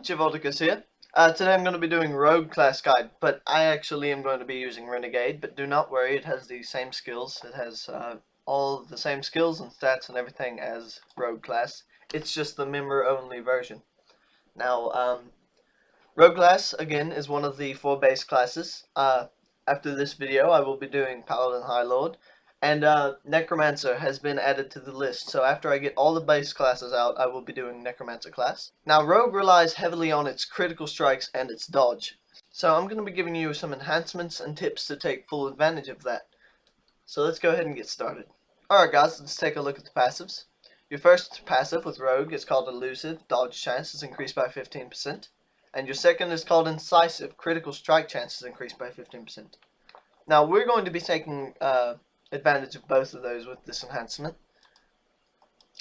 Jivolticus here. Today I'm going to be doing Rogue class guide, but I actually am going to be using Renegade, but do not worry, it has the same skills. It has all the same skills and stats and everything as Rogue class. It's just the member only version. Now, Rogue class, again, is one of the 4 base classes. After this video, I will be doing Paladin High Lord. And Necromancer has been added to the list, so after I get all the base classes out, I will be doing Necromancer class. Now, Rogue relies heavily on its critical strikes and its dodge. So I'm going to be giving you some enhancements and tips to take full advantage of that. So let's go ahead and get started. Alright guys, let's take a look at the passives. Your first passive with Rogue is called Elusive, dodge chance is increased by 15%. And your second is called Incisive, critical strike chance is increased by 15%. Now, we're going to be taking advantage of both of those with this enhancement.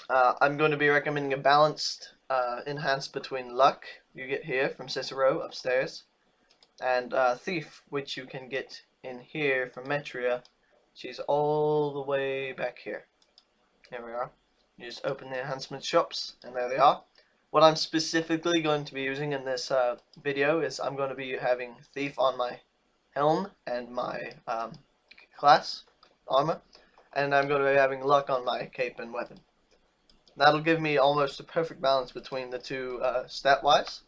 I'm going to be recommending a balanced enhance between Luck, you get here from Cicero upstairs, and Thief, which you can get in here from Metria. She's all the way back here. Here we are. You just open the enhancement shops, and there they are. What I'm specifically going to be using in this video is I'm going to be having Thief on my helm and my class armor, and I'm going to be having Luck on my cape and weapon. That'll give me almost a perfect balance between the two stat wise.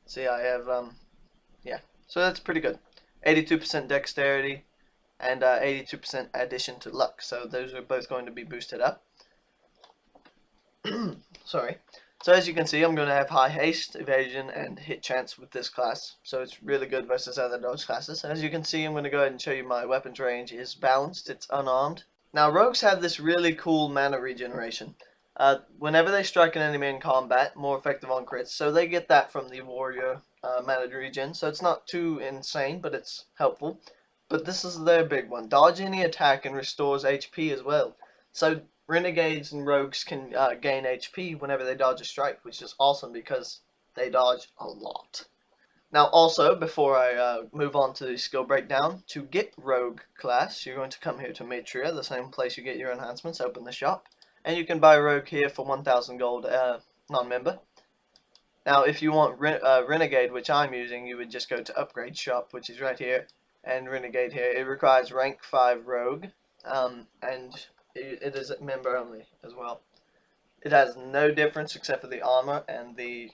See, I have yeah, so that's pretty good. 82% dexterity and 82% addition to luck, so those are both going to be boosted up. Sorry. So as you can see, I'm going to have high haste, evasion, and hit chance with this class. So it's really good versus other dodge classes. As you can see, I'm going to go ahead and show you my weapons range is balanced. It's unarmed. Now, rogues have this really cool mana regeneration. Whenever they strike an enemy in combat, more effective on crits. So they get that from the warrior mana regen. So it's not too insane, but it's helpful. But this is their big one. Dodge any attack and restores HP as well. So renegades and rogues can gain HP whenever they dodge a strike, which is awesome because they dodge a lot. Now also, before I move on to the skill breakdown, to get rogue class, you're going to come here to Metria, the same place you get your enhancements, open the shop, and you can buy rogue here for 1,000 gold non-member. Now if you want renegade, which I'm using, you would just go to upgrade shop, which is right here, and renegade here. It requires rank 5 rogue, and it is member only as well. It has no difference except for the armor and the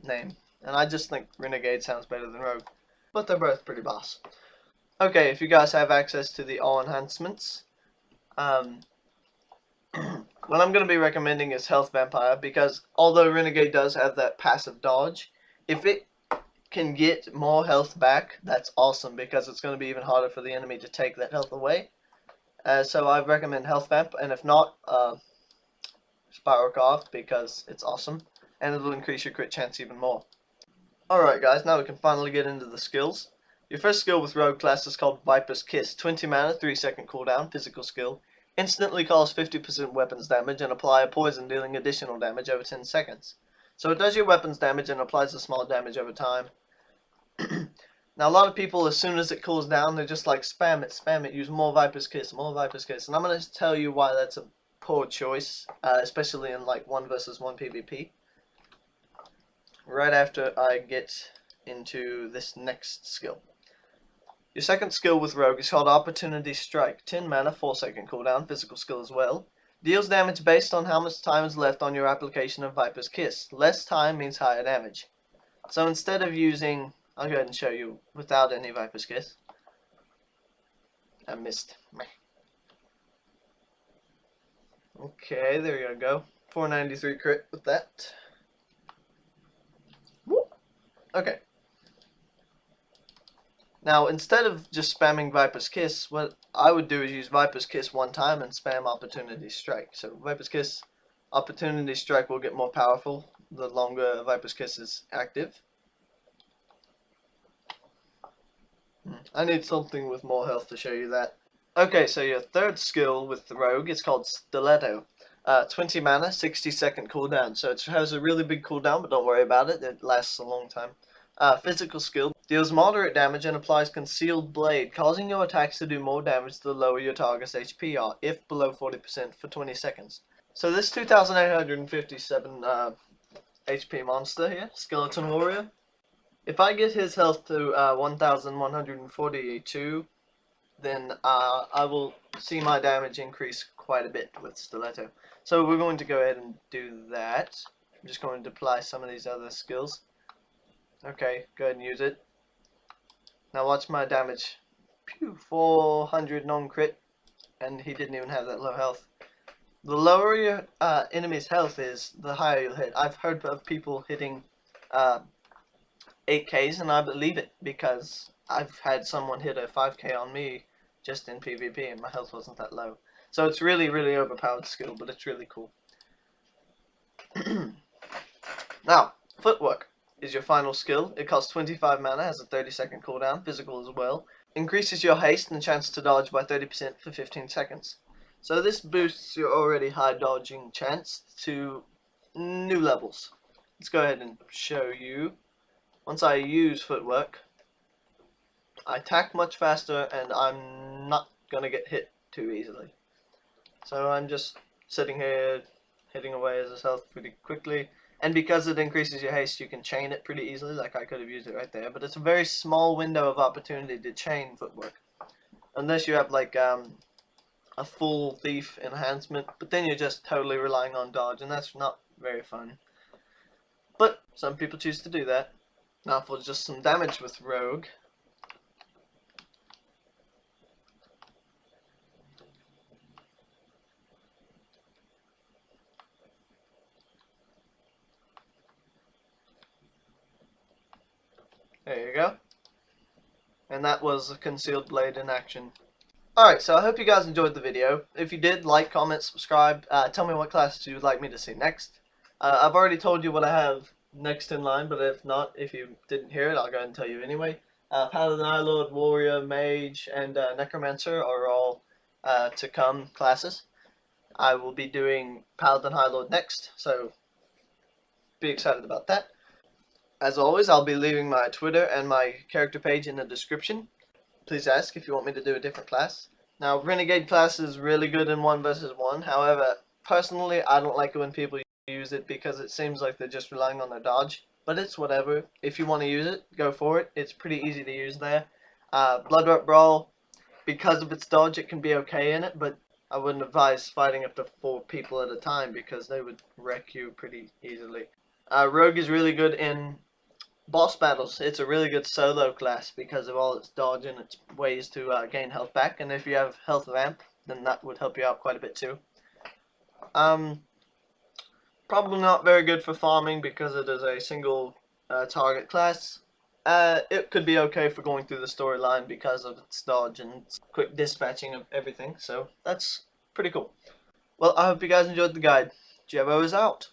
name. And I just think Renegade sounds better than Rogue. But they're both pretty boss. Okay, if you guys have access to the all enhancements, what I'm going to be recommending is Health Vampire, because although Renegade does have that passive dodge, if it can get more health back, that's awesome, because it's going to be even harder for the enemy to take that health away. So I recommend Health Vamp, and if not, Spiral Carve, because it's awesome, and it'll increase your crit chance even more. Alright guys, now we can finally get into the skills. Your first skill with Rogue class is called Viper's Kiss. 20 mana, 3-second cooldown, physical skill. Instantly cause 50% weapons damage and apply a poison, dealing additional damage over 10 seconds. So it does your weapons damage and applies a small damage over time. Now, a lot of people, as soon as it cools down, they're just like, spam it, use more Viper's Kiss, more Viper's Kiss. And I'm going to tell you why that's a poor choice, especially in like 1 versus 1 PvP. Right after I get into this next skill. Your second skill with Rogue is called Opportunity Strike. 10 mana, 4-second cooldown, physical skill as well. Deals damage based on how much time is left on your application of Viper's Kiss. Less time means higher damage. So instead of using... I'll go ahead and show you without any Viper's Kiss. I missed. Okay, there you go. 493 crit with that. Woo. Okay. Now, instead of just spamming Viper's Kiss, what I would do is use Viper's Kiss one time and spam Opportunity Strike. So Viper's Kiss, Opportunity Strike will get more powerful the longer Viper's Kiss is active. I need something with more health to show you that. Okay, so your third skill with the Rogue is called Stiletto. 20 mana, 60-second cooldown. So it has a really big cooldown, but don't worry about it. It lasts a long time. Physical skill. Deals moderate damage and applies Concealed Blade, causing your attacks to do more damage the lower your target's HP are, if below 40% for 20 seconds. So this 2,857 HP monster here, Skeleton Warrior. If I get his health to 1142, then I will see my damage increase quite a bit with Stiletto. So we're going to go ahead and do that. I'm just going to apply some of these other skills. Okay, go ahead and use it. Now watch my damage. Pew, 400 non-crit, and he didn't even have that low health. The lower your enemy's health is, the higher you'll hit. I've heard of people hitting 8Ks, and I believe it because I've had someone hit a 5K on me just in PvP, and my health wasn't that low. So it's really, really overpowered skill, but it's really cool. Now, Footwork is your final skill. It costs 25 mana, has a 30-second cooldown, physical as well. Increases your haste and chance to dodge by 30% for 15 seconds. So this boosts your already high dodging chance to new levels. Let's go ahead and show you. Once I use Footwork, I attack much faster and I'm not gonna get hit too easily. So I'm just sitting here hitting away as his health pretty quickly. And because it increases your haste, you can chain it pretty easily, like I could have used it right there. But it's a very small window of opportunity to chain Footwork. Unless you have like a full thief enhancement, but then you're just totally relying on dodge, and that's not very fun. But some people choose to do that. Now for just some damage with Rogue. There you go. And that was a Concealed Blade in action. Alright, so I hope you guys enjoyed the video. If you did, like, comment, subscribe. Tell me what classes you would like me to see next. I've already told you what I have next in line, but if not, if you didn't hear it, I'll go ahead and tell you anyway. Paladin, High Lord, Warrior, Mage, and Necromancer are all to come classes. I will be doing Paladin, High Lord next, so be excited about that. As always, I'll be leaving my Twitter and my character page in the description. Please ask if you want me to do a different class. Now, Renegade class is really good in 1 versus 1. However, personally, I don't like it when people use it because it seems like they're just relying on their dodge. But it's whatever. If you want to use it, go for it. It's pretty easy to use there. Bloodwet Brawl, because of its dodge, it can be okay in it, but I wouldn't advise fighting up to 4 people at a time because they would wreck you pretty easily. Rogue is really good in boss battles. It's a really good solo class because of all its dodge and its ways to gain health back, and if you have health vamp, then that would help you out quite a bit too. Probably not very good for farming because it is a single target class. It could be okay for going through the storyline because of its dodge and its quick dispatching of everything, so that's pretty cool. Well, I hope you guys enjoyed the guide. Jevo is out.